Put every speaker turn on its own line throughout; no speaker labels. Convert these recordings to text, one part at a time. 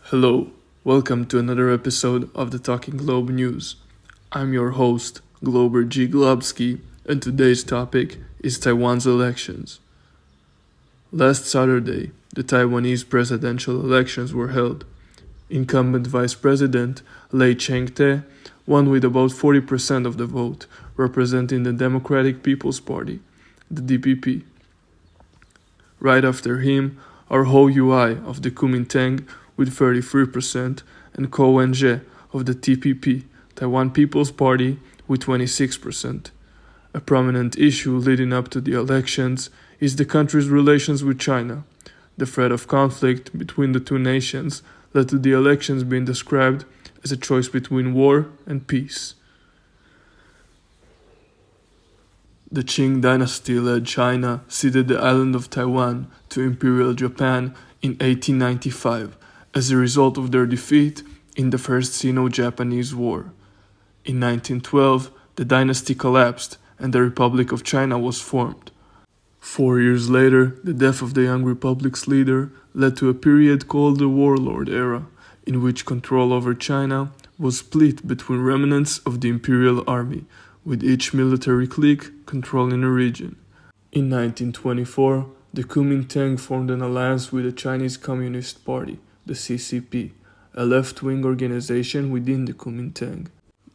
Hello, welcome to another episode of the Talking Globe News. I'm your host, Globeski, and today's topic is Taiwan's elections. Last Saturday, the Taiwanese presidential elections were held. Incumbent Vice President Lai Ching-te won with about 40% of the vote, representing the Democratic People's Party, the DPP. Right after him are Hou Yui of the Kuomintang with 33% and Ko Wen-je of the TPP, Taiwan People's Party, with 26%. A prominent issue leading up to the elections is the country's relations with China. The threat of conflict between the two nations led to the elections being described as a choice between war and peace. The Qing dynasty-led China ceded the island of Taiwan to Imperial Japan in 1895 as a result of their defeat in the First Sino-Japanese War. In 1912, the dynasty collapsed and the Republic of China was formed. 4 years later, the death of the young republic's leader led to a period called the Warlord Era, in which control over China was split between remnants of the Imperial Army, with each military clique controlling a region. In 1924, the Kuomintang formed an alliance with the Chinese Communist Party, the CCP, a left-wing organization within the Kuomintang.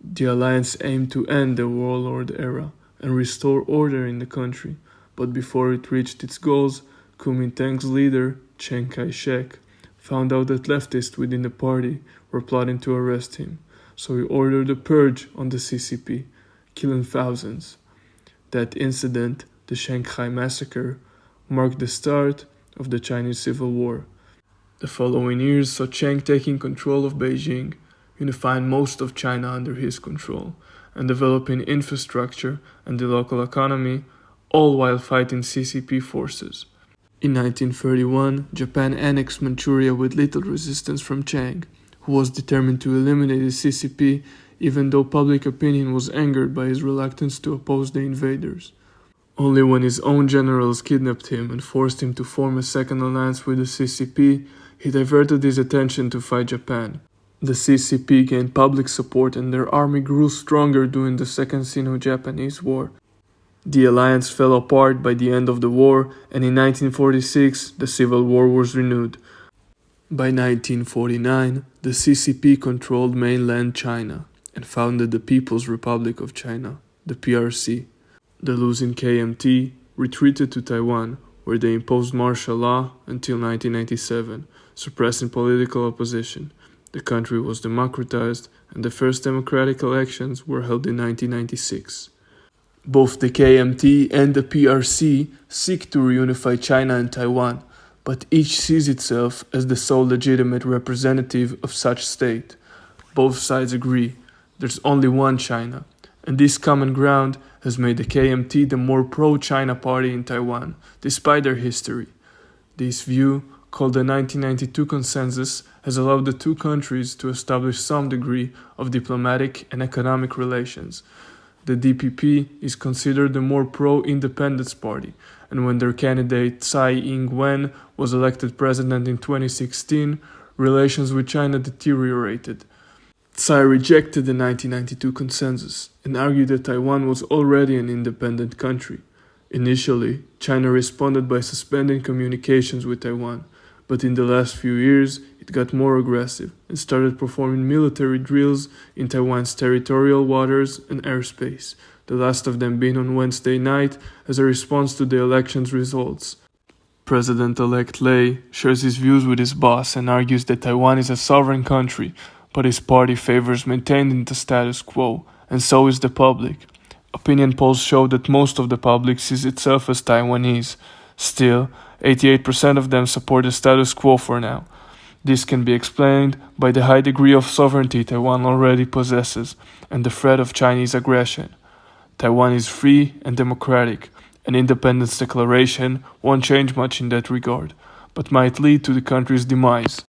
The alliance aimed to end the Warlord Era and restore order in the country, but before it reached its goals, Kuomintang's leader, Chiang Kai-shek, found out that leftists within the party were plotting to arrest him, so he ordered a purge on the CCP, killing thousands. That incident, the Shanghai Massacre, marked the start of the Chinese Civil War. The following years saw Chiang taking control of Beijing, unifying most of China under his control, and developing infrastructure and the local economy, all while fighting CCP forces. In 1931, Japan annexed Manchuria with little resistance from Chiang, who was determined to eliminate the CCP even though public opinion was angered by his reluctance to oppose the invaders. Only when his own generals kidnapped him and forced him to form a second alliance with the CCP, he diverted his attention to fight Japan. The CCP gained public support and their army grew stronger during the Second Sino-Japanese War. The alliance fell apart by the end of the war, and in 1946 the Civil War was renewed. By 1949, the CCP controlled mainland China and founded the People's Republic of China, the PRC. The losing KMT retreated to Taiwan, where they imposed martial law until 1997, suppressing political opposition. The country was democratized, and the first democratic elections were held in 1996. Both the KMT and the PRC seek to reunify China and Taiwan, but each sees itself as the sole legitimate representative of such state. Both sides agree there's only one China, and this common ground has made the KMT the more pro-China party in Taiwan, despite their history. This view, called the 1992 Consensus, has allowed the two countries to establish some degree of diplomatic and economic relations. The DPP is considered the more pro-independence party, and when their candidate Tsai Ing-wen was elected president in 2016, relations with China deteriorated. Tsai rejected the 1992 Consensus and argued that Taiwan was already an independent country. Initially, China responded by suspending communications with Taiwan, but in the last few years, it got more aggressive and started performing military drills in Taiwan's territorial waters and airspace, the last of them being on Wednesday night as a response to the election's results. President-elect Lai shares his views with his boss and argues that Taiwan is a sovereign country, but his party favors maintaining the status quo, and so is the public. Opinion polls show that most of the public sees itself as Taiwanese. Still, 88% of them support the status quo for now. This can be explained by the high degree of sovereignty Taiwan already possesses and the threat of Chinese aggression. Taiwan is free and democratic. An independence declaration won't change much in that regard, but might lead to the country's demise.